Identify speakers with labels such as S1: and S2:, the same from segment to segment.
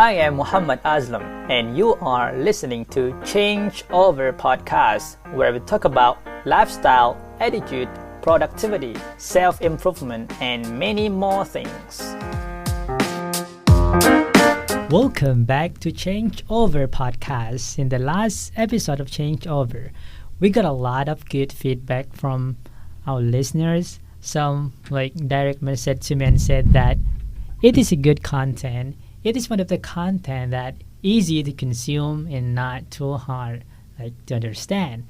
S1: I am Muhammad Aslam, and you are listening to Changeover podcast, where we talk about lifestyle, attitude, productivity, self-improvement, and many more things.
S2: Welcome back to Changeover podcast. In the last episode of Changeover, we got a lot of good feedback from our listeners. Some direct message to me and said that it is a good content. It is one of the content that easy to consume and not too hard to understand.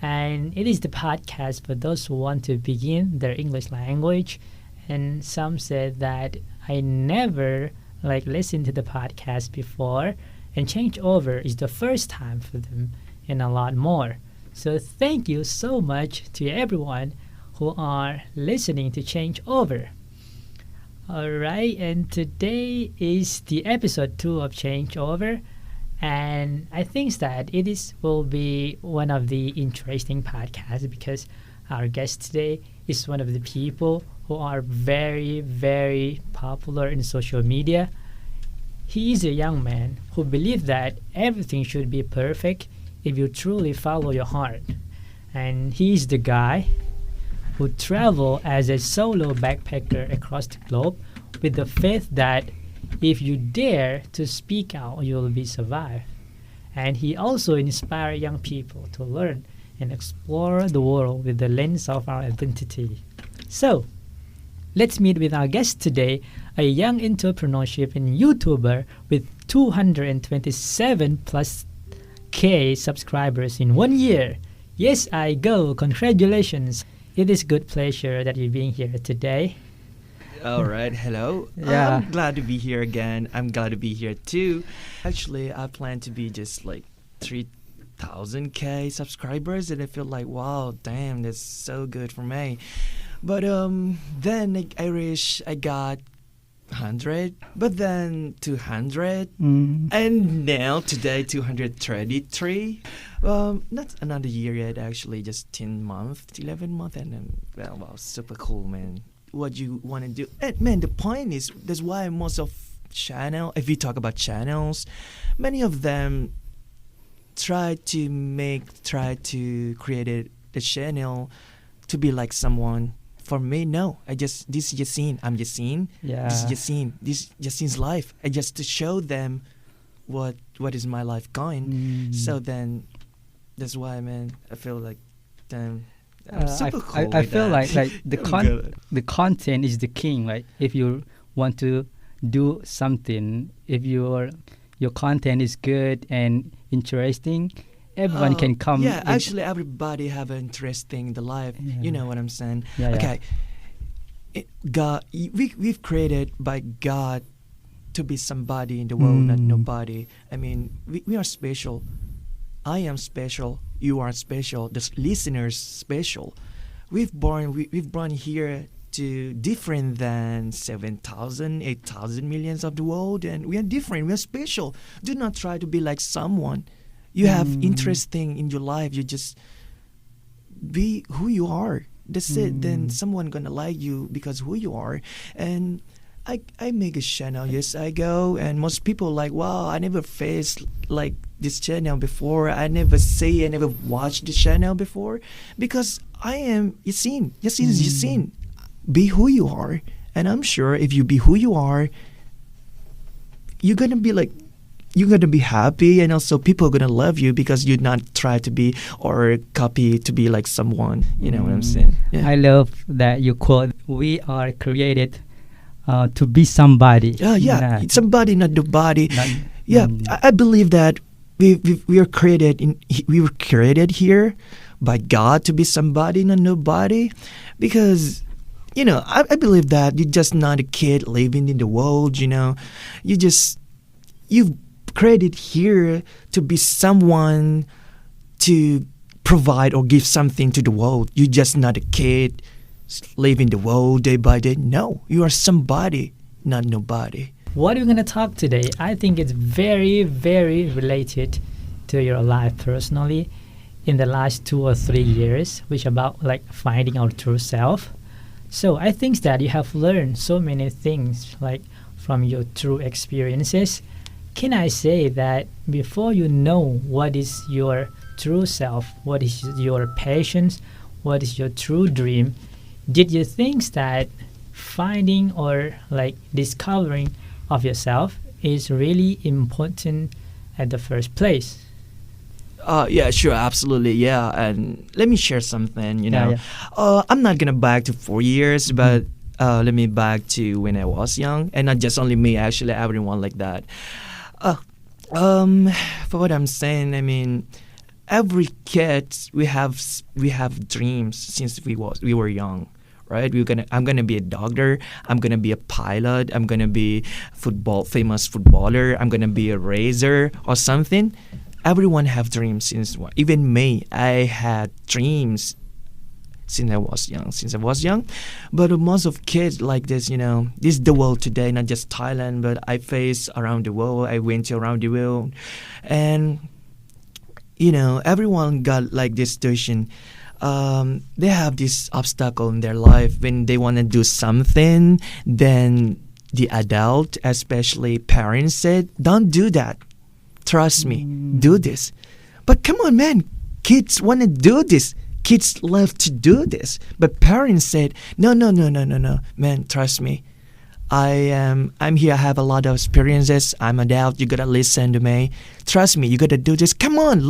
S2: And it is the podcast for those who want to begin their English language. And some said that I never listened to the podcast before, and Changeover is the first time for them and a lot more. So thank you so much to everyone who are listening to Changeover. Alright, and today is the episode 2 of Changeover, and I think that will be one of the interesting podcasts because our guest today is one of the people who are very, very popular in social media. He is a young man who believes that everything should be perfect if you truly follow your heart. And he is the guy who traveled as a solo backpacker across the globe with the faith that if you dare to speak out, you will be survived. And he also inspires young people to learn and explore the world with the lens of our identity. So, let's meet with our guest today, a young entrepreneurship and YouTuber with 227 plus K subscribers in 1 year. Yes, I go. Congratulations. It is good pleasure that you're being here today.
S3: All right, hello.
S2: Yeah.
S3: I'm glad to be here again. I'm glad to be here too. Actually, I plan to be just 3,000K subscribers, and I feel wow, damn, that's so good for me. But then I got 100, but then 200, and now today 233. Not another year yet, actually, just 10 months, 11 months, and then wow, super cool, man. What you want to do, and man, the point is that's why most of channel, if you talk about channels, many of them try to create the channel to be like someone. For me, no. This is YASEEN. I'm YASEEN.
S2: Yeah.
S3: This is YASEEN. This is YASEEN's life. I just to show them what is my life going. So then, that's why, man, I feel damn. I'm super cool.
S2: I feel
S3: that.
S2: the content is the king. If you want to do something, if your content is good and interesting, everyone can come.
S3: Yeah, actually, everybody have an interesting in the life.
S2: Yeah.
S3: You know what I'm saying?
S2: Yeah,
S3: okay. God, we've created by God to be somebody in the world, not nobody. I mean, we are special. I am special. You are special. The listeners special. We've born here to different than 7,000, 8,000 millions of the world, and we are different. We are special. Do not try to be like someone. You have interesting in your life. You just be who you are. That's it. Then someone gonna like you because who you are. And I make a channel. Yes, I go. And most people wow, I never faced this channel before. I never watched the channel before because I am YASEEN. YASEEN is YASEEN. Be who you are. And I'm sure if you be who you are, you're gonna be you're going to be happy, and also people are going to love you because you not try to be or copy to be like someone. You know what I'm saying? Yeah.
S2: I love that you quote, we are created to be somebody.
S3: Yeah. Somebody, not the body. I believe that we were created here by God to be somebody, not nobody, because I believe that you're just not a kid living in the world. You've created here to be someone to provide or give something to the world. You're just not a kid living the world day by day. No, you are somebody, not nobody.
S2: What we're going to talk today, I think it's very, very related to your life personally in the last 2 or 3 years, which about finding our true self. So I think that you have learned so many things from your true experiences. can I say that before you know what is your true self, what is your passions, what is your true dream, did you think that finding or like discovering of yourself is really important at the first place?
S3: Yeah, sure, absolutely, yeah. And let me share something.
S2: Yeah.
S3: I'm not gonna back to 4 years, but let me back to when I was young, and not just only me, actually, everyone like that. For what I'm saying, I mean, every kid we have dreams since we were young, right? I'm gonna be a doctor. I'm gonna be a pilot. I'm gonna be famous footballer. I'm gonna be a racer or something. Everyone have dreams even me. I had dreams since I was young. But most of kids like this, this is the world today, not just Thailand, but I face around the world. I went to around the world, and everyone got like this situation. They have this obstacle in their life when they want to do something. Then the adult, especially parents, said, "Don't do that. Trust me, do this." But come on, man, kids want to do this. Kids love to do this. But parents said, no, man, trust me. I'm here. I have a lot of experiences. I'm an adult. You gotta listen to me. Trust me. You gotta do this. Come on,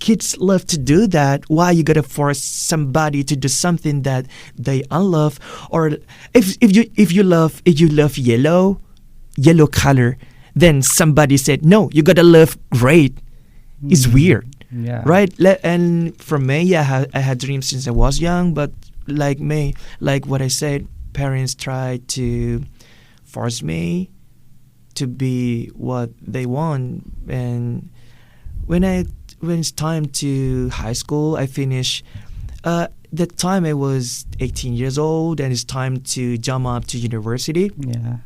S3: kids love to do that. Why you gotta force somebody to do something that they unlove? Or if you love yellow color, then somebody said, no, you gotta love red. It's weird.
S2: Yeah.
S3: Right? And for me, yeah, I had dreams since I was young, but like what I said, parents tried to force me to be what they want. And when it's time to high school, I finished. That time I was 18 years old, and it's time to jump up to university.
S2: Yeah.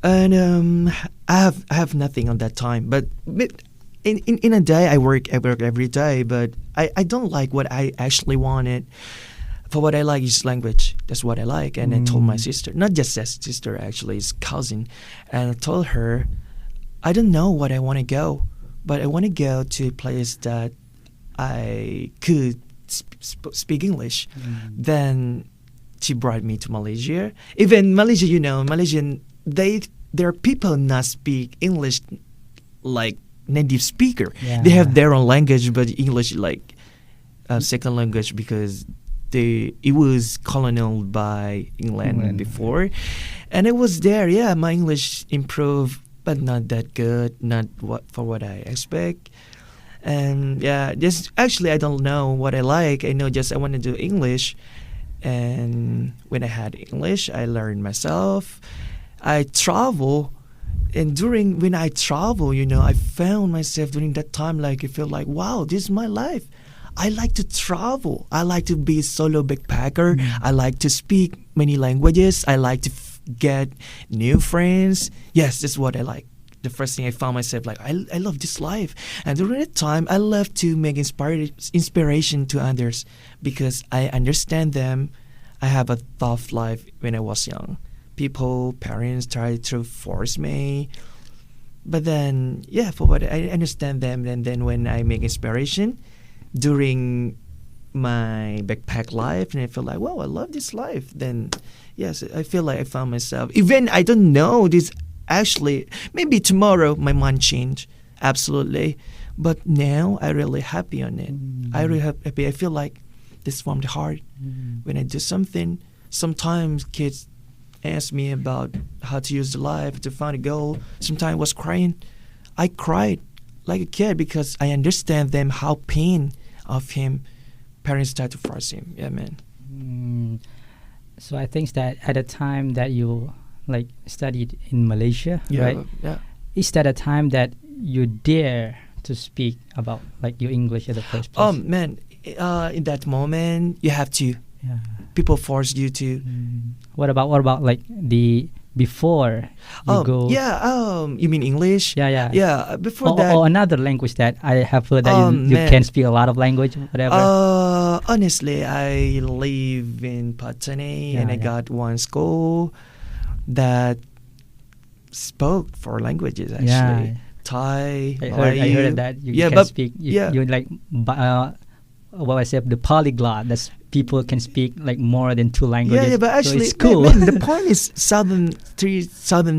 S3: And I have nothing on that time, but in a day I work every day, but I don't like what I actually wanted. For what I like is language. That's what I like. And I told my sister, not just a sister, actually, it's cousin, and I told her, I don't know what I want to go, but I want to go to a place that I could speak English. Then she brought me to Malaysia. Even Malaysia, Malaysian, their people not speak English like native speaker.
S2: Yeah.
S3: They have their own language, but English like second language because it was colonial by England before. And it was there. Yeah, my English improved, but not that good. Not what I expect. And yeah, just actually I don't know what I like. I know just I want to do English. And when I had English, I learned myself. I travel. And when I travel, I found myself during that time, like I feel like, wow, this is my life. I like to travel. I like to be a solo backpacker. I like to speak many languages. I like to get new friends. Yes, that's what I like. The first thing I found myself like, I love this life. And during that time, I love to make inspiration to others because I understand them. I have a tough life when I was young. Parents try to force me. But then, yeah, for what I understand them. And then when I make inspiration during my backpack life, and I feel like, wow, I love this life. Then, yes, I feel like I found myself. Even I don't know this. Actually, maybe tomorrow my mind changed. Absolutely. But now I'm really happy on it. I really happy. I feel like this from the heart. When I do something, sometimes kids ask me about how to use the life to find a goal. Sometimes I was crying. I cried like a kid because I understand them how pain of him. Parents try to force him. Yeah, man.
S2: So I think that at the time that you like studied in Malaysia, right?
S3: Yeah.
S2: Is that a time that you dare to speak about like your English at the first place?
S3: Man, in that moment you have to.
S2: Yeah.
S3: People force you to.
S2: What about like the before you go?
S3: Yeah. You mean English?
S2: Yeah.
S3: Yeah. Before that.
S2: Or another language that I have heard that you can speak a lot of language, whatever.
S3: Honestly, I live in Patani and I got one school that spoke 4 languages actually.
S2: Yeah.
S3: Thai,
S2: I
S3: Malayu.
S2: heard that you can
S3: but
S2: speak.
S3: yeah.
S2: You like what I said, the polyglot. That's people can speak like more than 2 languages.
S3: Yeah, but actually,
S2: so it's cool.
S3: man, the point is southern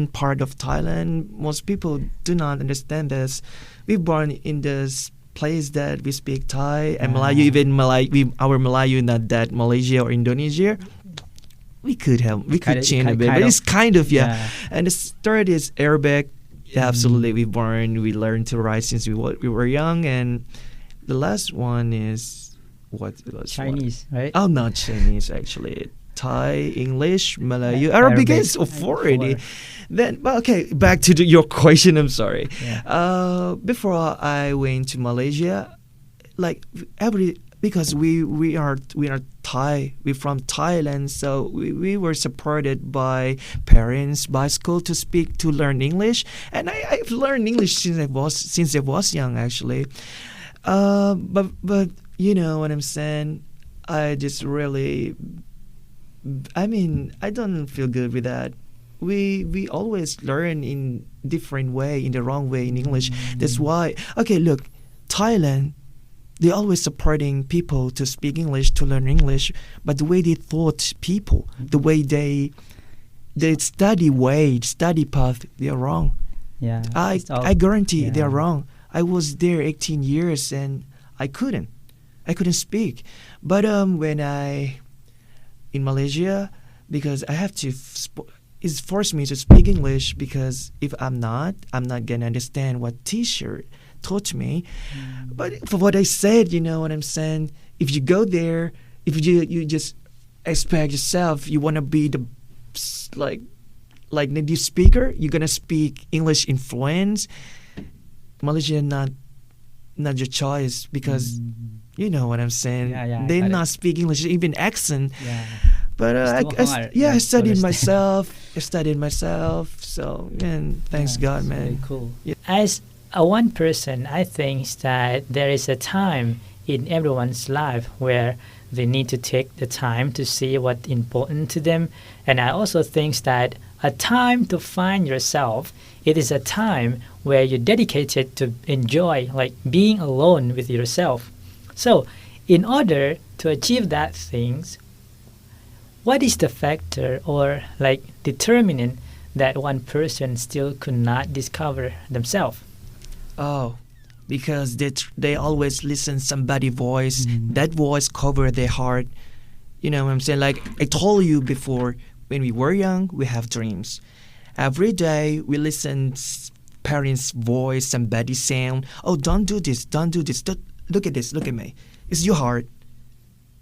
S3: part of Thailand. Most people do not understand this. We're born in this place that we speak Thai and Malayu. Even our Malayu, not that Malaysia or Indonesia. We could change a bit, but it's kind of yeah. And the third is Arabic. Yeah, absolutely. We learned to write since we were young, and the last one is
S2: Chinese, right?
S3: Oh, not Chinese actually. Thai, English, Malayu, Arabic is 4 already. Then, okay, back to your question. I'm sorry.
S2: Yeah.
S3: Before I went to Malaysia, like because we are Thai, we're from Thailand, so we were supported by parents, by school to learn English, and I've learned English since I was young actually. But you know what I'm saying? I don't feel good with that. We always learn in different way, in the wrong way in English. That's why. Okay, look, Thailand. They're always supporting people to speak English, to learn English, but the way they taught people, the way they study path, they are wrong.
S2: Yeah.
S3: I guarantee they are wrong. I was there 18 years and I couldn't speak. But when in Malaysia, because I have to, it's forced me to speak English, because if I'm not gonna understand what teacher taught me. But for what I said, you know what I'm saying? If you go there, if you just expect yourself, you want to be the like native speaker, you're gonna speak English in fluent. Malaysia not your choice, because you know what I'm saying. They not speak English, even accent.
S2: Yeah.
S3: But I studied myself. So man, thanks God, man.
S2: Very cool.
S3: Yeah.
S1: As one person, I think that there is a time in everyone's life where they need to take the time to see what's important to them. And I also think that a time to find yourself, it is a time where you're dedicated to enjoy like being alone with yourself. So in order to achieve that things, what is the factor or like determinant that one person still could not discover themselves?
S3: Oh, because they always listen somebody's voice. That voice cover their heart. You know what I'm saying? Like I told you before, when we were young, we have dreams. Every day we listen parents' voice, somebody's sound. Oh, don't do this. Look at this. Look at me. It's your heart.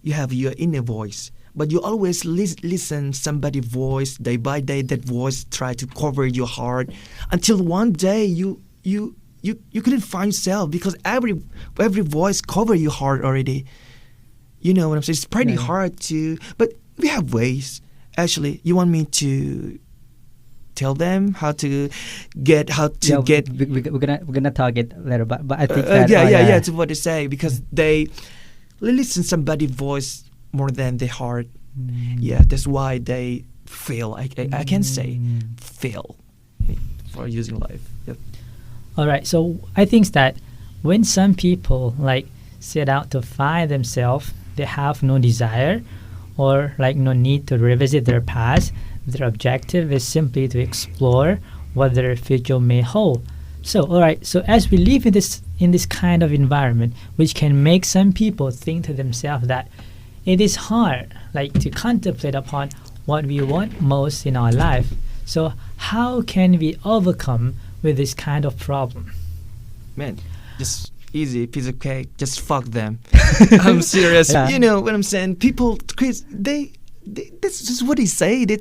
S3: You have your inner voice. But you always listen somebody's voice. Day by day, that voice try to cover your heart until one day you couldn't find yourself, because every voice cover your heart already. You know what I'm saying? It's pretty hard to, but we have ways. Actually, you want me to tell them how to get?
S2: We're gonna talk it later, but I think
S3: that's what they say, because they listen somebody's voice more than their heart. Yeah, that's why they fail. I can say fail for using life. Yep.
S1: All right, so I think that when some people like set out to find themselves, they have no desire or like no need to revisit their past. Their objective is simply to explore what their future may hold. So, all right, so as we live in this kind of environment, which can make some people think to themselves that it is hard like to contemplate upon what we want most in our life. So how can we overcome with this kind of problem?
S3: Man, just easy piece of cake. Just fuck them. I'm serious. You know what I'm saying? People, they this is what they say. They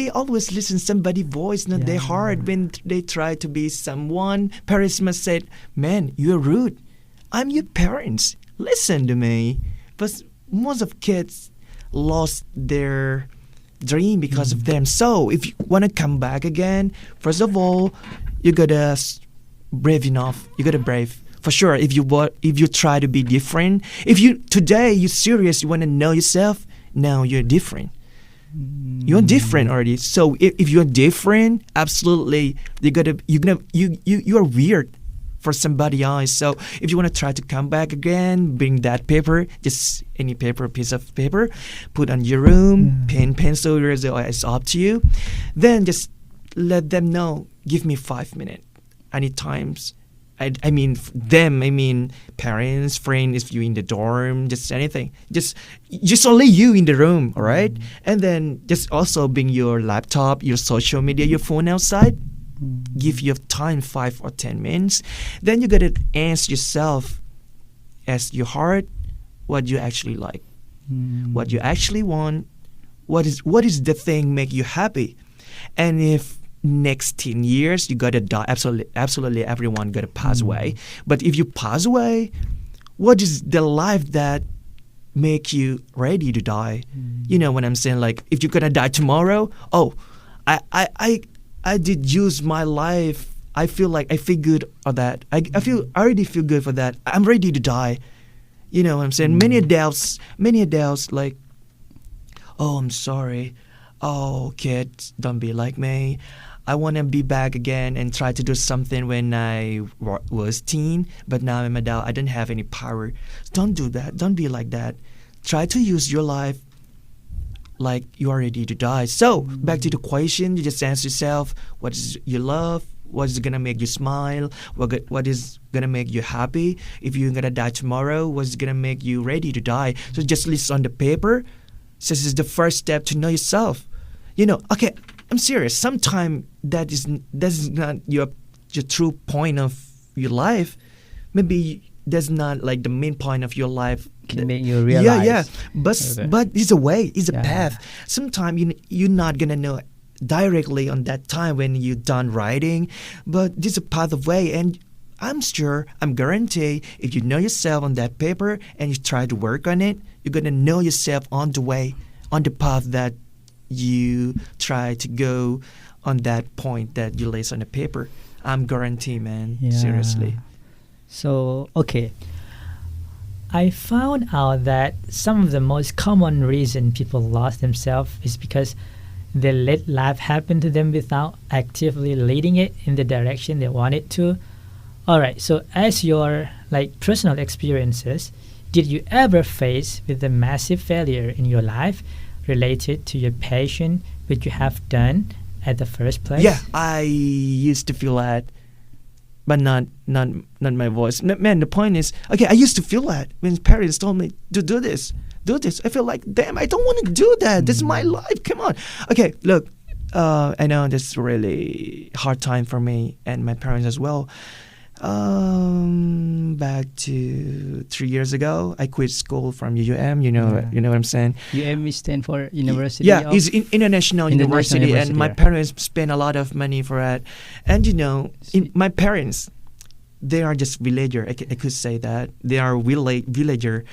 S3: always listen somebody's voice, not their heart. When they try to be someone, parents must say, "Man, you're rude. I'm your parents. Listen to me." But most of kids lost their dream because of them. So if you want to come back again, first of all, you gotta brave enough. You gotta brave for sure. If you try to be different, if you today you're serious, you want to know yourself. Now you're different. You're different already. So if you're different, absolutely, you are weird for somebody else. So if you want to try to come back again, bring that paper, just any paper, piece of paper, put on your room, pen, pencil, eraser, it's up to you. Then just let them know. Give me 5 minutes. Anytime. I mean parents, friends, if you're in the dorm, just anything. Just only you in the room, all right? And then just also bring your laptop, your social media, your phone outside. Give your time 5 or 10 minutes. Then you gotta ask yourself, ask your heart, what you actually like, what you actually want, what is the thing make you happy, and if next 10 years you gotta die, absolutely everyone gotta pass away. But if you pass away, what is the life that make you ready to die? You know what I'm saying? Like if you're gonna die tomorrow, I did use my life. I feel good for that. I already feel good for that. I'm ready to die. You know what I'm saying? Many adults like, oh, I'm sorry. Oh, kids, don't be like me. I want to be back again and try to do something when I was teen, but now I'm adult. I don't have any power. Don't do that. Don't be like that. Try to use your life like you are ready to die. So back to the question, you just ask yourself, what is you love? What is gonna make you smile? What is gonna make you happy? If you're gonna die tomorrow, what's gonna make you ready to die? So just list on the paper. So this is the first step to know yourself. You know, okay, I'm serious. Sometimes that is not your true point of your life. Maybe that's not like the main point of your life.
S2: Can make you realize.
S3: But it's a way, it's a path. Sometimes you're not gonna know directly on that time when you're done writing, but this is a path of way, and I'm guarantee if you know yourself on that paper and you try to work on it, you're gonna know yourself on the way, on the path that you try to go on that point that you list on the paper. I'm guarantee, man. Seriously.
S2: So, okay. I found out that some of the most common reason people lost themselves is because they let life happen to them without actively leading it in the direction they want it to. Alright, so as your personal experiences, did you ever face with a massive failure in your life related to your passion, which you have done at the first place?
S3: Yeah, I used to feel that. But not my voice. Man, the point is, okay, I used to feel that when parents told me to do this. I feel like, damn, I don't want to do that. This is my life. Come on. Okay, look, I know this is really hard time for me and my parents as well. Back to 3 years ago, I quit school from UM. You know what I'm saying?
S1: UM stand for University.
S3: Yeah, it's international university, and my parents spend a lot of money for it. And my parents, they are just villager. I could say that they are villager,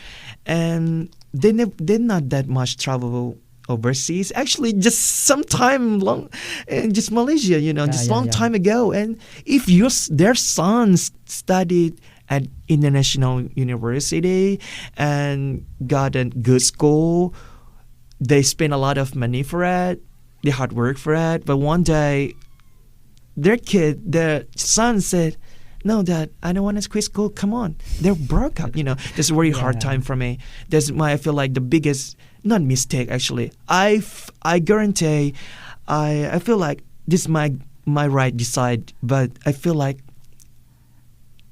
S3: and they're not that much travel overseas. Actually, just some time long, just Malaysia, long time ago. And if their sons studied at international university and got a good school, they spend a lot of money for it, they hard work for it. But one day, their son said, "No, Dad, I don't want to quit school. Come on." They're broke up. That's a very hard time for me. That's I feel like the biggest, not mistake actually. I guarantee, I feel like this is my right decide, but I feel like,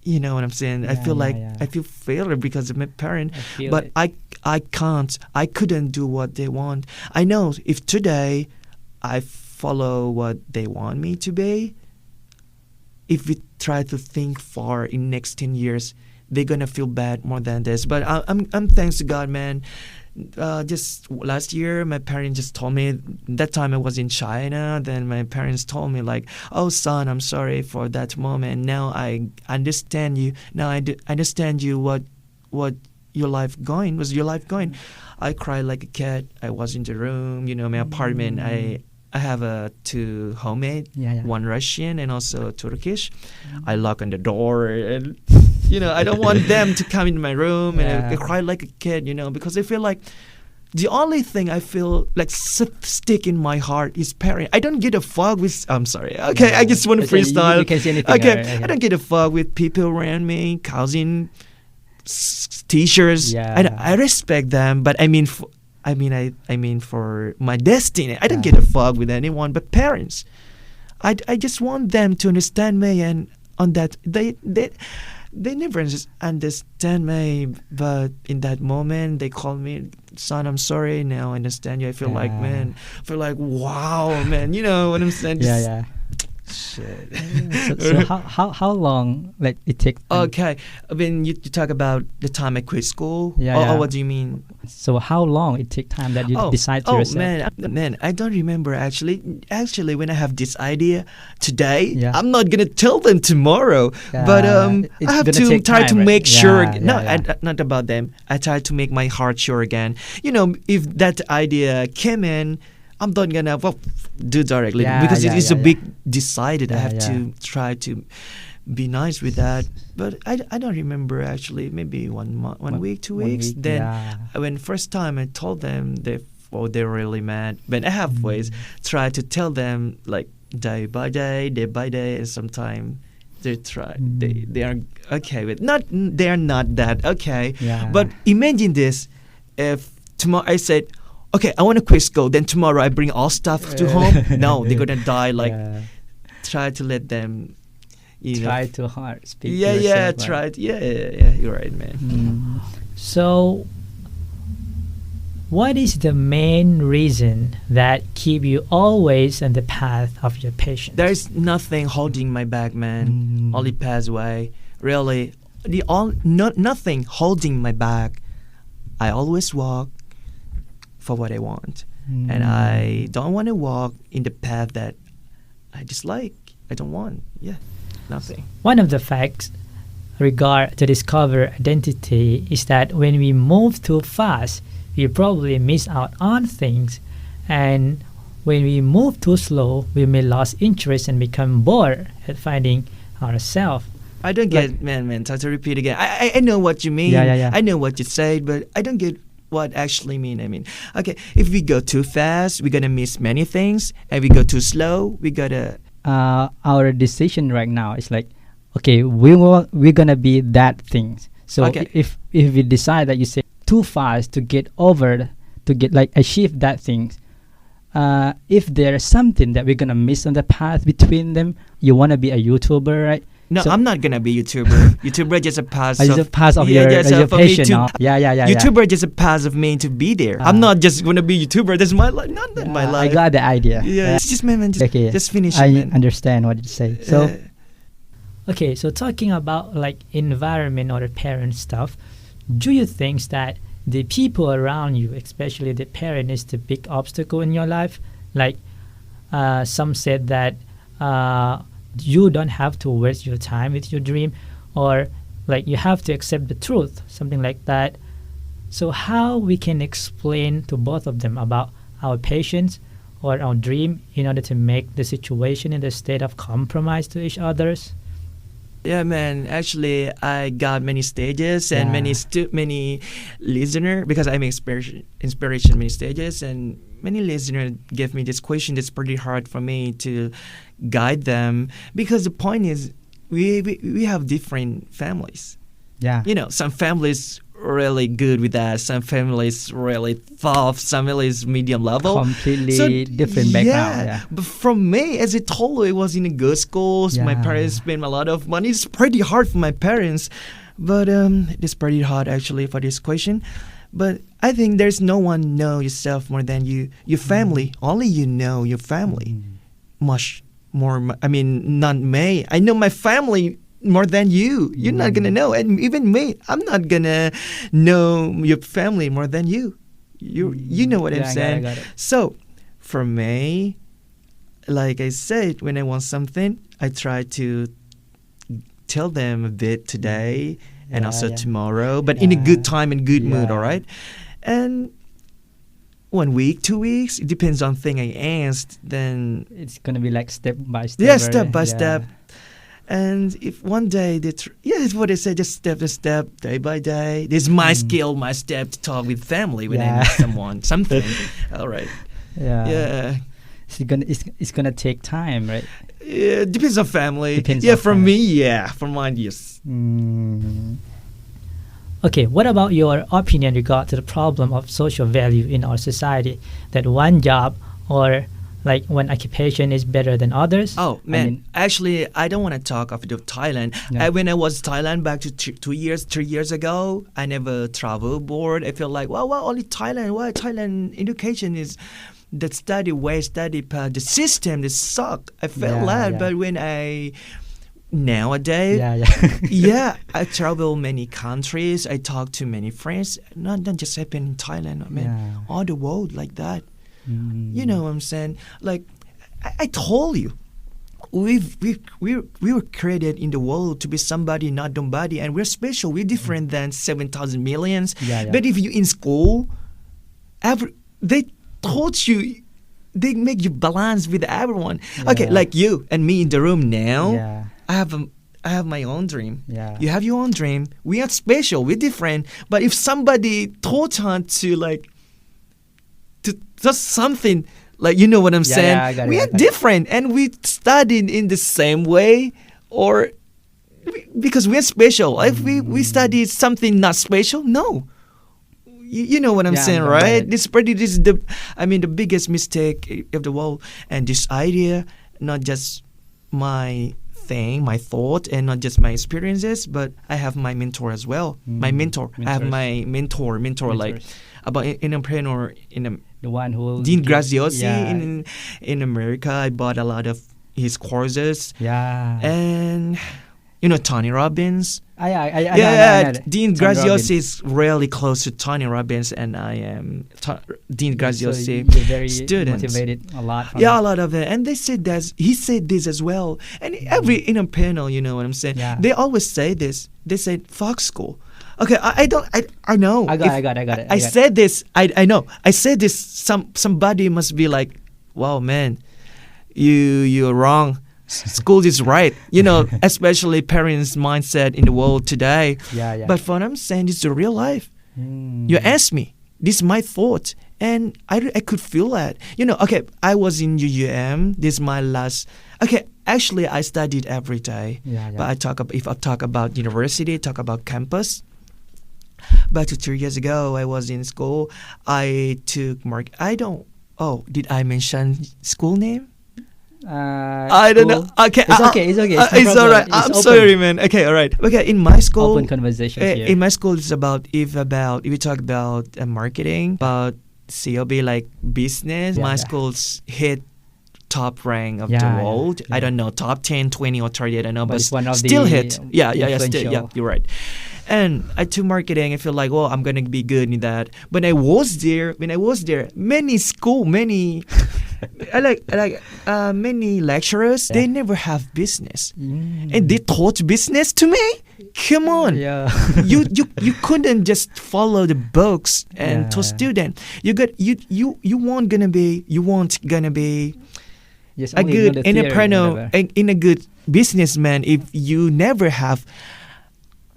S3: you know what I'm saying? I feel like I feel failure because of my parent, but I couldn't do what they want. I know if today I follow what they want me to be, if we try to think far in next 10 years, they're gonna feel bad more than this. But I'm thanks to God, man. Just last year, my parents just told me, that time I was in China, then my parents told me like, "Oh son, I'm sorry for that moment. Now I understand you. Now I understand you what your life going. I cried like a cat. I was in the room, my apartment. I have two homemade, one Russian and also Turkish. I lock on the door and, I don't want them to come in my room, and I cry like a kid, because I feel like the only thing I feel like stick in my heart is parent. I don't get a fuck with. I'm sorry. Okay, I just want to freestyle.
S2: You can say anything.
S3: Okay, I don't get a fuck with people around me, cousin, teachers.
S2: Yeah.
S3: I respect them, but I mean, I mean for my destiny, I don't get a fuck with anyone but parents. I just want them to understand me, and on that they never understand me, but in that moment they call me, son, I'm sorry, now I understand you. I feel like, man, I feel like, wow, man, you know what I'm saying?
S2: Yeah.
S3: Shit.
S2: So how long like it takes?
S3: Okay, I mean you talk about the time I quit school.
S2: Yeah.
S3: Or what do you mean?
S2: So how long it take time that you decide to yourself?
S3: Man, I don't remember actually. Actually, when I have this idea today, I'm not gonna tell them tomorrow. But I have to try to make sure. Not about them. I try to make my heart sure again. You know, if that idea came in, I'm not gonna do directly because it is a big decided. I have to try to be nice with that. But I don't remember actually. Maybe 1 week, 2 weeks. Then when first time I told them, they're really mad. But I have ways try to tell them like day by day, and sometimes they are okay with they are not that okay. But imagine this: if tomorrow I said, okay, I want to quit school. Then tomorrow I bring all stuff to home. No, they're gonna die. Like, try to let them.
S2: Try to hard speak.
S3: Yeah. Try. Yeah. You're right, man.
S2: So, what is the main reason that keep you always on the path of your patients?
S3: There's nothing holding my back, man. Only pathway. Really, nothing holding my back. I always walk for what I want, and I don't want to walk in the path that I dislike. I don't want. Nothing.
S2: One of the facts regard to discover identity is that when we move too fast, we probably miss out on things, and when we move too slow, we may lose interest and become bored at finding ourselves.
S3: I don't get, man. Try to repeat again. I know what you mean.
S2: Yeah.
S3: I know what you said, but I don't get what actually mean. I mean, okay, if we go too fast, we're gonna miss many things, and we go too slow, we gotta.
S2: Our decision right now is like, okay, we're gonna be that things. So if we decide that you say too fast to get like achieve that things, if there's something that we're gonna miss on the path between them, you wanna be a YouTuber, right?
S3: No, I'm not gonna be YouTuber. YouTuber just a path of
S2: your patient. Yeah.
S3: YouTuber just a path of me to be there. I'm not just gonna be YouTuber. That's my life. Not my life.
S2: I got the idea.
S3: It's just man. Just finish.
S2: I understand what you say. So, okay. So talking about like environment or parent stuff, do you think that the people around you, especially the parent, is the big obstacle in your life? Like some said that. You don't have to waste your time with your dream, or like you have to accept the truth, something like that. So how we can explain to both of them about our patience or our dream in order to make the situation in the state of compromise to each others?
S3: Yeah, man. Actually, I got many stages and many listener because I'm inspiration many stages, and many listeners give me this question that's pretty hard for me to guide them, because the point is we have different families. You know, some families really good with that, some families really tough, some families medium level,
S2: completely different background.
S3: But from me, as I told you, it was in a good schools. My parents spent a lot of money. It's pretty hard for my parents, but it's pretty hard actually for this question. But I think there's no one know yourself more than your family. Only you know your family much more. I mean, not me. I know my family more than you. You're not gonna know, and even me, I'm not gonna know your family more than you. You know what I'm saying?
S2: Got it.
S3: So, for me, like I said, when I want something, I try to tell them a bit today and also tomorrow, but in a good time and good mood. All right, and 1 week, 2 weeks, it depends on thing I asked. Then
S2: it's gonna be like step by step.
S3: Yeah, step by step. And if one day, it's what I say, just step to step, day by day. This is my skill, my step to talk with family when I meet someone, something. All right. Yeah.
S2: It's gonna take time, right?
S3: Yeah, depends on family.
S2: Depends
S3: yeah,
S2: on
S3: from
S2: family.
S3: me, yeah. From mine, yes.
S2: Okay, what about your opinion regard to the problem of social value in our society? That one job or like one occupation is better than others?
S3: Oh man, actually, I don't want to talk of Thailand. When I was Thailand back to 3 years ago, I never traveled abroad. I feel like, well, only Thailand. Why Thailand education is the study part, the system, the suck. I felt that, but when nowadays, I travel many countries. I talk to many friends. Not just happen in Thailand, man. All the world like that. You know what I'm saying? Like I told you, we were created in the world to be somebody, not nobody, and we're special. We're different than 7,000 millions. But if you in school, they taught you, they make you balance with everyone. Okay, like you and me in the room now. I have my own dream. You have your own dream. We are special. We're different. But if somebody taught us to just something, like, you know what I'm saying? We are different, and we studied in the same way, or because we are special. If we study something not special, no. You know what I'm saying, right? This is the biggest mistake of the world. And this idea, not just my thing, my thought, and not just my experiences, but I have my mentor as well. My mentor. I have my mentor like about entrepreneur
S2: the one who
S3: Dean Graziosi in America. I bought a lot of his courses. And you know Tony Robbins. I know. Dean Graziosi is really close to Tony Robbins, and I am Dean Graziosi
S2: so you're very
S3: students.
S2: Motivated a lot.
S3: A lot of it. And they said that he said this as well. And every in a panel, you know what I'm saying? They always say this. They said fuck school. Okay, I know.
S2: I got it.
S3: I said this. I know. I said this. Somebody must be like, wow, man, you're wrong. School is right. You know, especially parents' mindset in the world today. But for what I'm saying, it's the real life. You ask me. This is my thought. And I could feel that. You know, okay, I was in UUM. This is my last. Okay, actually, I studied every day. But if I talk about university, talk about campus. Back to 3 years ago, I was in school. I took did I mention school name? I don't know. Okay,
S2: it's okay.
S3: It's all right. I'm sorry, man. Okay, all right. Okay, in my school,
S2: open conversation here.
S3: In my school, it's about if we talk about marketing, about COB like business. My school's hit top rank of the world. I don't know, top 10, 20, or 30. I don't know, but
S2: it's one of
S3: still
S2: the
S3: hit. Still, you're right. And I took marketing. I feel like, I'm gonna be good in that. When I was there, many many lecturers, they never have business, and they taught business to me. Come on, you couldn't just follow the books and to student. You won't gonna be a good entrepreneur in a good businessman if you never have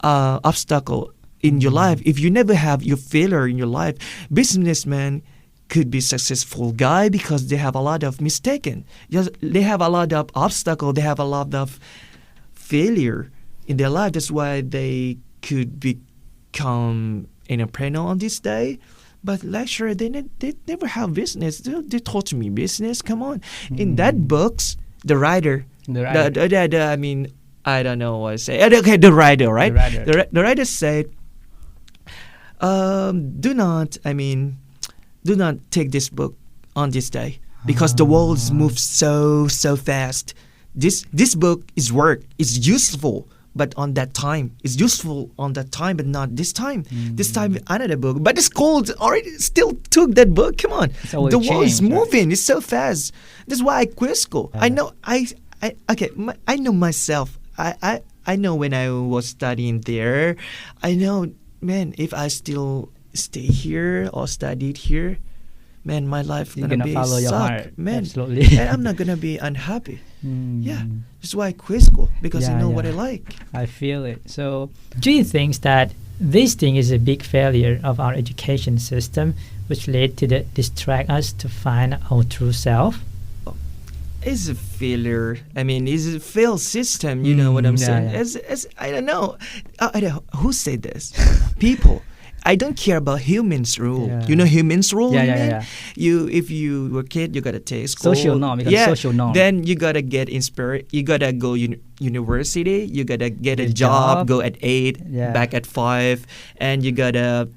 S3: obstacle in your life. If you never have your failure in your life, businessman could be successful guy because they have a lot of mistaken. They have a lot of obstacle. They have a lot of failure in their life. That's why they could become an entrepreneur on this day. But lecturer, they never have business. They taught me business. Come on. In that books, the writer. I don't know what I say. Okay, the writer, right? The writer said, do not take this book on this day because the world moves so fast. This book is useful, but on that time. It's useful on that time, but not this time. This time, another book. But the school already still took that book. Come on. The world is moving. It's so fast. That's why I quit school. I know. I know myself. I know when I was studying there, I know, man, if I still stay here or studied here, man, my life
S2: You're
S3: gonna
S2: gonna
S3: be
S2: follow your
S3: suck,
S2: heart.
S3: man.
S2: Absolutely.
S3: And I'm not gonna be unhappy.
S2: Mm.
S3: Yeah, that's why I quit school because I
S2: Yeah,
S3: know what I
S2: yeah.
S3: like.
S2: I feel it. So, do you think that this thing is a big failure of our education system, which led to distract us to find our true self?
S3: It's a failure. I mean, it's a failed system. You know what I'm
S2: yeah,
S3: saying?
S2: yeah.
S3: It's I don't know. I don't, who said this? People. I don't care about humans rule.
S2: Yeah.
S3: You know humans rule.
S2: Yeah,
S3: you
S2: yeah,
S3: mean?
S2: yeah.
S3: You if you were a kid, you gotta take school.
S2: Social norm. You got social norm.
S3: Then you gotta get inspired. You gotta go university. You gotta get a
S2: Get a
S3: job.
S2: job.
S3: Go at 8,
S2: Yeah.
S3: back at 5, and you gotta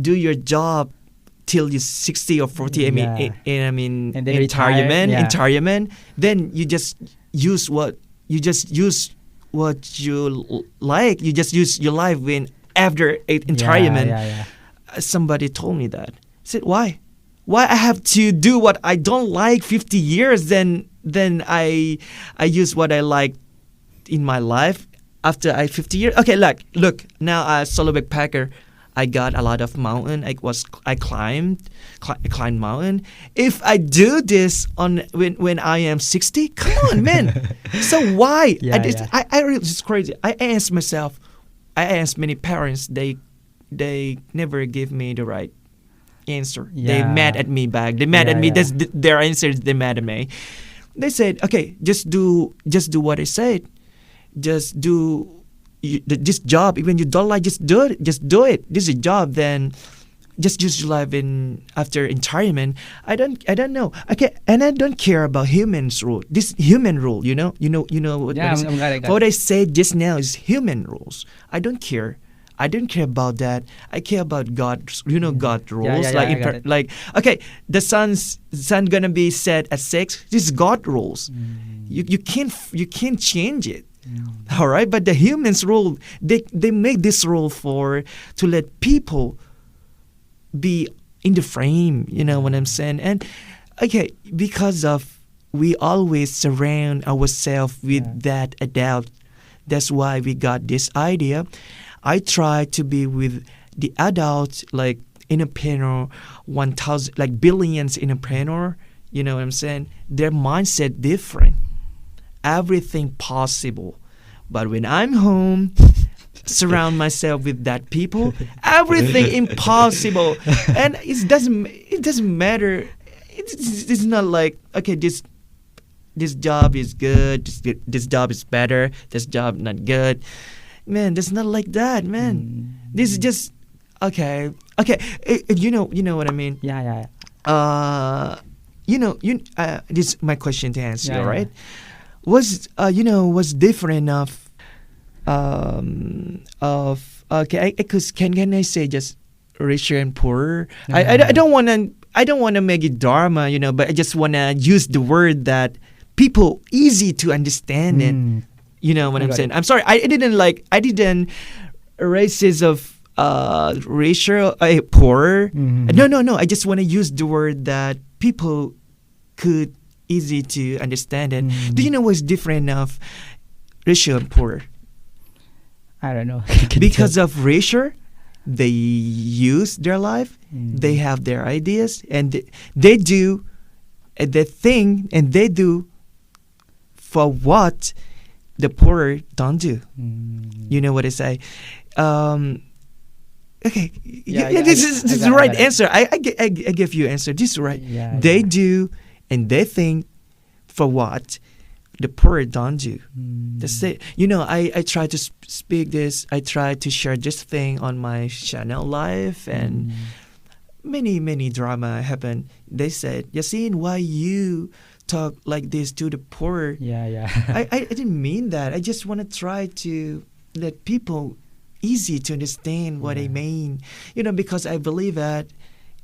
S3: do your job till you're 60 or 40. I mean,
S2: Yeah.
S3: in
S2: And then retire,
S3: retirement.
S2: yeah.
S3: Retirement. Then you just use what you like. You just use your life after retirement.
S2: Yeah.
S3: Somebody told me that. I said, why I have to do what I don't like 50 years then I use what I like in my life after 50 years. Okay, look now as solo backpacker, I got a lot of mountain. I climbed mountain. If I do this when I am 60, come on, man. So why? I really, it's crazy. I asked myself. I asked many parents. They never give me the right answer.
S2: Yeah.
S3: They mad at me back. They mad at me. That's their answer. They mad at me. They said, okay, just do what I said. Just do this job. Even you don't like, just do it. Just do it. This is a job. Then just use your life after retirement. I don't know. Okay, and I don't care about humans rule. This human rule, you know what?
S2: Yeah, I'm glad I got
S3: what I said just now is human rules. I don't care. I don't care about that. I care about God. God rules.
S2: Yeah, I got it.
S3: Like okay, the sun gonna be set at 6. This is God rules. You can't change it. All right, but the humans rule. They make this rule to let people be in the frame. You know what I'm saying? And okay, because of we always surround ourselves with that adult. That's why we got this idea. I try to be with the adults, like entrepreneur, 1,000, like billions entrepreneur. You know what I'm saying? Their mindset different. Everything possible. But when I'm home, surround myself with that people, everything impossible. And it doesn't matter. It's not like, okay, this job is good, this job is better, this job not good. Man, that's not like that, man. This is just okay. You know what I mean?
S2: Yeah.
S3: This is my question to answer,
S2: Yeah,
S3: right? Was different enough of okay? Can I say just richer and poorer? I don't wanna make it dharma, but I just wanna use the word that people easy to understand it. You know what I'm saying? I'm sorry, I didn't races of racial poorer. No. I just want to use the word that people could easy to understand it. Do you know what's different of racial and poor?
S2: I don't know.
S3: Because of racial, they use their life, they have their ideas, and they do the thing, and they do for what the poor don't do. You know what I say? Okay. This is the right answer. I give you answer. This is right. They do and they think for what the poor don't do. That's it. I try to speak this. I try to share this thing on my channel live, and many drama happen. They said, Yasin, why you talk like this to the poor? I didn't mean that. I just want to try to let people easy to understand what I mean. Because I believe that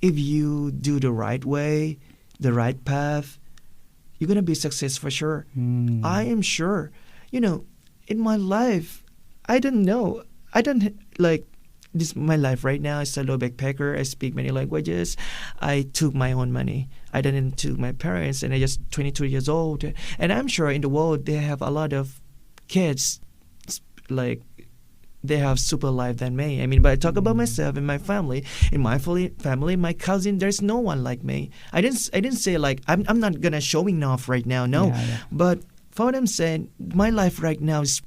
S3: if you do the right way, the right path, you're gonna be success for sure. I am sure. In my life, I don't know. I don't like this. My life right now is a low backpacker. I speak many languages. I took my own money. I didn't took my parents, and I just 22 years old. And I'm sure in the world they have a lot of kids like they have super life than me. I mean, but I talk about myself and my family. In my family, my cousin, there's no one like me. I didn't say like I'm not gonna showing off right now. No, but for what I'm saying, my life right now is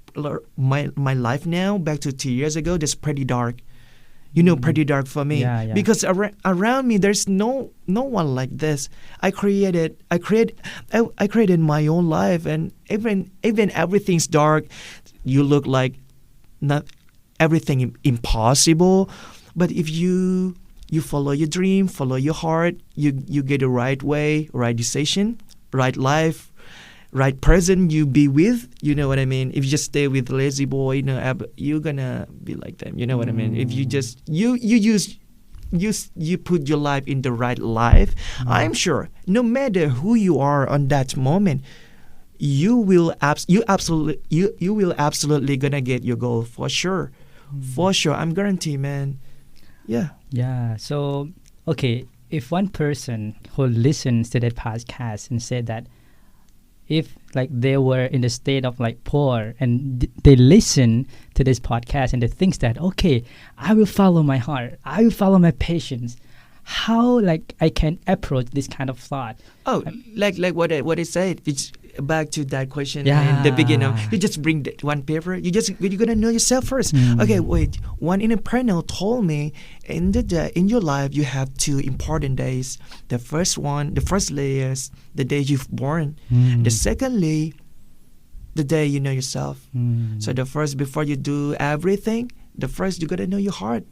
S3: my life now back to 2 years ago. That's pretty dark. Pretty dark for me because around me there's no one like this. I created my own life, and even everything's dark. You look like not everything impossible, but if you follow your dream, follow your heart, you get the right way, right decision, right life, right person you be with. You know what I mean? If you just stay with lazy boy, you're gonna be like them. You know what I mean? If you just you put your life in the right life, I'm sure no matter who you are on that moment, you will absolutely gonna get your goal for sure. For sure, I'm guarantee, man. Yeah.
S2: So okay, if one person who listens to that podcast and said that if like they were in the state of like poor and they listen to this podcast and they think that okay, I will follow my heart, I will follow my passions, how like I can approach this kind of thought?
S3: Oh, like what I said, it's back to that question in the beginning. You just bring that one paper. You're gonna know yourself first. Okay, wait. One entrepreneur told me in your life you have 2 important days. The first layer is the day you've born. The secondly, the day you know yourself. So the first, before you do everything, the first you gotta know your heart.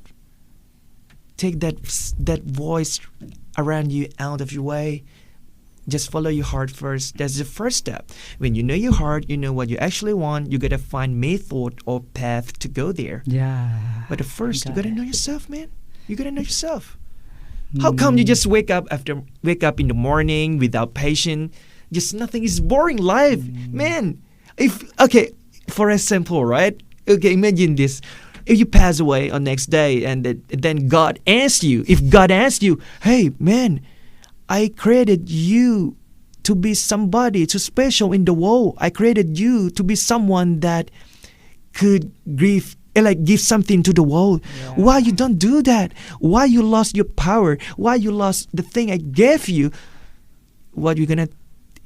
S3: Take that voice around you out of your way. Just follow your heart first. That's the first step. When you know your heart, you know what you actually want. You gotta find method or path to go there. But first, you gotta know yourself, man. You gotta know yourself. How come you just wake up in the morning without patience? Just nothing is boring life, man. For example, right? Okay, imagine this. If you pass away on next day and then God asks you, hey, man, I created you to be somebody too special in the world. I created you to be someone that could give something to the world. Why you don't do that? Why you lost your power? Why you lost the thing I gave you? What you gonna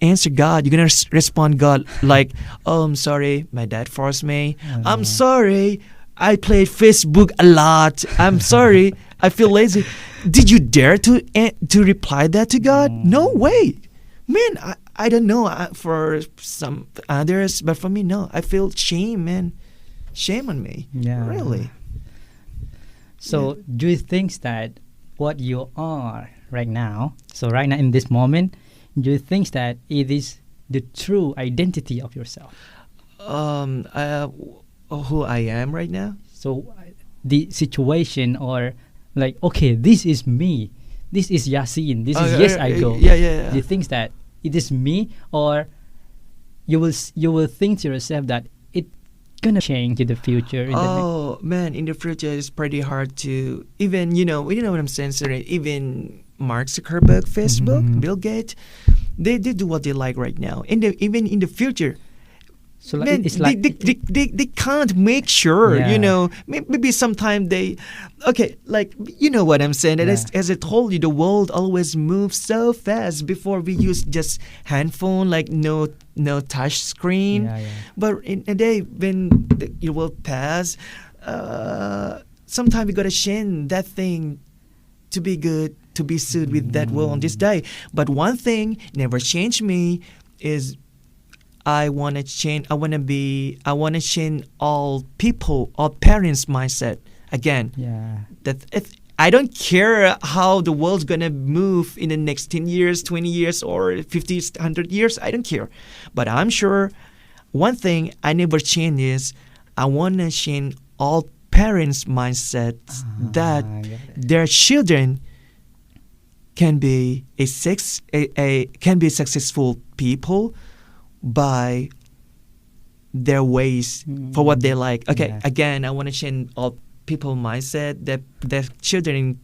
S3: answer God? You're gonna respond God like, oh, I'm sorry, my dad forced me. I'm sorry, I played Facebook a lot. I'm sorry, I feel lazy. Did you dare to reply that to God? No way, man. I don't know for some others, but for me, no. I feel shame, man. Shame on me. Really.
S2: So do you think that what you are right now, in this moment, do you think that it is the true identity of yourself?
S3: Who I am right now?
S2: So the situation or like, okay, this is me. This is YASEEN. This is Yes I Go.
S3: Yeah.
S2: Do you think that it is me, or you will think to yourself that it's gonna change in the future?
S3: Man, in the future it's pretty hard to even you know what I'm saying. Sorry, even Mark Zuckerberg, Facebook, Bill Gates, they do what they like right now. Even in the future.
S2: So like,
S3: man,
S2: it's like
S3: they can't make sure, maybe sometime they, okay, like, you know what I'm saying. As I told you, the world always moves so fast. Before we use just handphone, like no touch screen. But in a day when it will pass, sometimes we gotta change that thing to be good, to be suited with that world on this day. But one thing never changed me is I want to change all people, all parents' mindset again. That I don't care how the world's going to move in the next 10 years, 20 years, or 50, 100 years. I don't care. But I'm sure one thing I never change is I want to change all parents' mindset that their children can be successful people by their ways for what they like. Okay, again, I want to change all people mindset that their children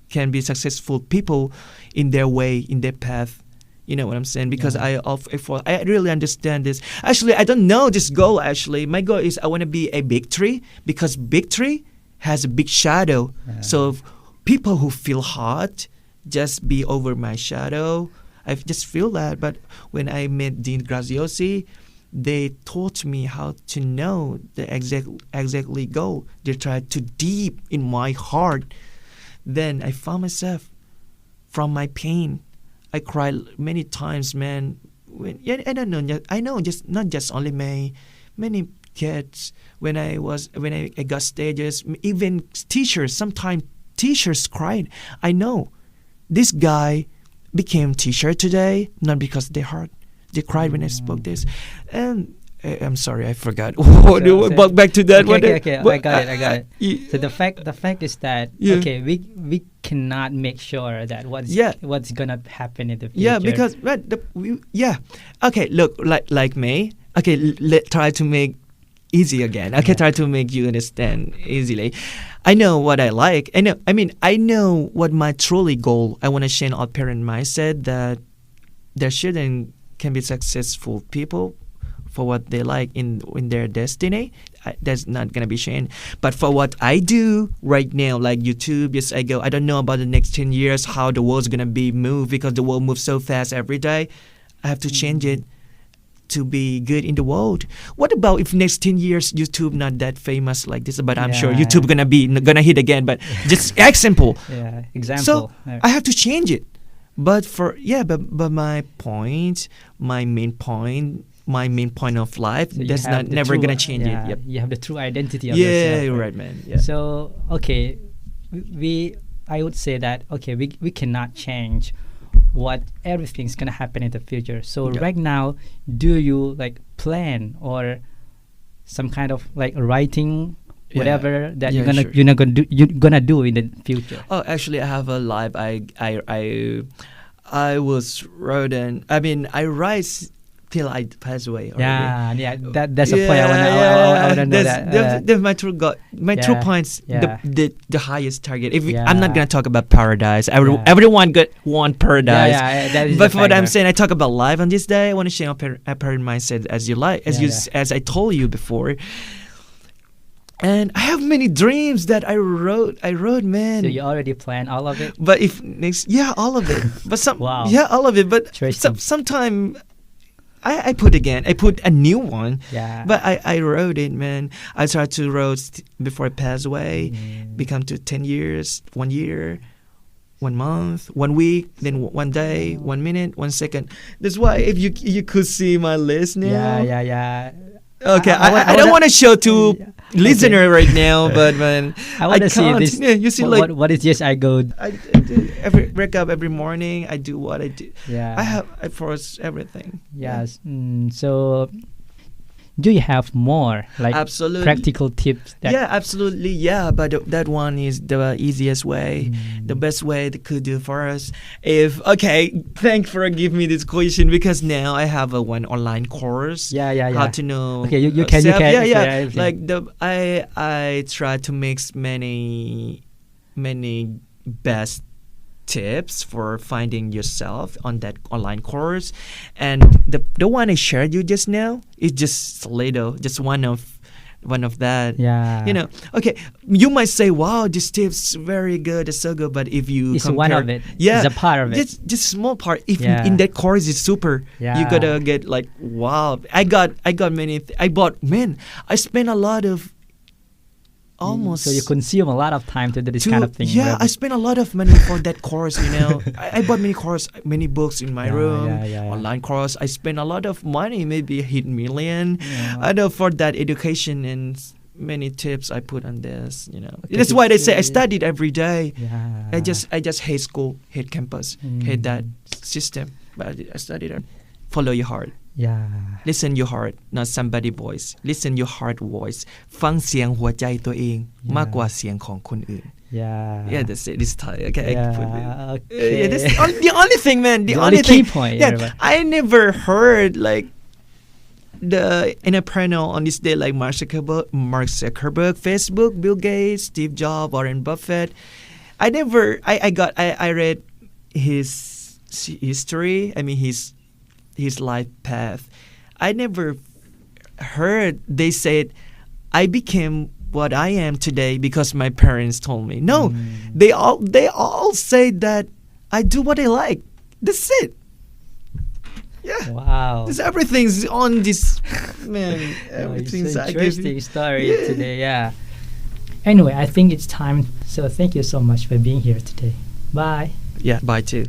S3: can be successful people in their way, in their path. You know what I'm saying? Because I really understand this. Actually, I don't know this goal. Actually, my goal is I want to be a big tree because big tree has a big shadow. So people who feel hot just be over my shadow. I just feel that. But when I met Dean Graziosi, they taught me how to know the exactly goal. They tried to deep in my heart. Then I found myself from my pain. I cried many times, man. I don't know. I know just not just only many kids. When I got stages, even teachers. Sometimes teachers cried. I know this guy became teacher today not because they hurt. They cried when I spoke this, and I'm sorry, I forgot. Back to that.
S2: Okay. I got it. So the fact is that we cannot make sure that what's gonna happen in the future.
S3: Yeah, because Okay, look, like me. Okay, try to make easy again. Okay, try to make you understand easily. I know what I like. I know what my truly goal. I want to change our parent mindset that their children can be successful people for what they like in their destiny. That's not gonna be changed. But for what I do right now, like YouTube, yes, I don't know about the next 10 years how the world's gonna be moved because the world moves so fast every day. I have to change it to be good in the world. What about if next 10 years YouTube not that famous like this? But I'm sure YouTube gonna hit again. But just example.
S2: Example.
S3: So I have to change it. But my main point of life, so that's never gonna change it. Yep.
S2: You have the true identity of yourself.
S3: Yeah, you're right, man. Yeah.
S2: So I would say that we cannot change what everything's gonna happen in the future. So right now, do you like plan or some kind of like writing whatever that you're gonna do in the future?
S3: Oh, actually, I have a life. I was writing. I write till I pass away. Already.
S2: That's a point. I wanna know that.
S3: That's my true God. My true points. The highest target. I'm not gonna talk about paradise. Everyone want paradise. But for what I'm saying, I talk about life on this day. I want to share a parent mindset as you like, as I told you before. And I have many dreams that I wrote, man.
S2: So you already planned all of it?
S3: But if next, all of it. But all of it. But sometime I put a new one.
S2: Yeah.
S3: But I wrote it, man. I tried to write before I pass away, become to 10 years, 1 year, 1 month, 1 week, then 1 day, 1 minute, 1 second. That's why if you could see my list now.
S2: Yeah.
S3: Okay, I don't want to show to listener right now, but man,
S2: I want to see this.
S3: Yeah, you see,
S2: what is yes? I go.
S3: I do wake up every morning. I do what I do.
S2: Yeah.
S3: I force everything.
S2: Yes. So, do you have more like practical tips?
S3: Absolutely. Yeah, but that one is the easiest way, the best way they could do for us. Thanks for giving me this question because now I have one online course. How to know?
S2: Okay, you can.
S3: Like I try to mix many best tips for finding yourself on that online course, and the one I shared you just now is just one of that. You might say, wow, this tip's very good, it's so good, but if you
S2: it's
S3: compare,
S2: one of it, it's a part of it,
S3: just small part. If in that course is super, you gotta get like, wow, I got many I spent a lot of almost.
S2: So you consume a lot of time to do this kind of thing.
S3: Yeah, I spent a lot of money for that course. I bought many books in my room. Online course. I spent a lot of money, maybe hit million. I know for that education and many tips I put on this. That's why they say I studied every day. I just hate school, hate campus, hate that system. But I studied it. Follow your heart. Listen your heart, not somebody voice. Listen your heart voice. ฟังเสียงหัวใจตัวเองมากกว่าเสียงของคนอื่น. That's it. This time, okay. That's the only thing, man. The only
S2: key point.
S3: I never heard like the entrepreneur on this day like Mark Zuckerberg, Facebook, Bill Gates, Steve Jobs, Warren Buffett. I read his history. I mean his life path. I never heard they said I became what I am today because my parents told me. No, they all say that I do what I like. That's it. Yeah.
S2: Wow.
S3: This everything's on this man. Everything's
S2: It's an
S3: I give
S2: interesting
S3: you.
S2: story
S3: Yeah.
S2: today. Yeah. Anyway, I think it's time. So thank you so much for being here today. Bye.
S3: Yeah. Bye too.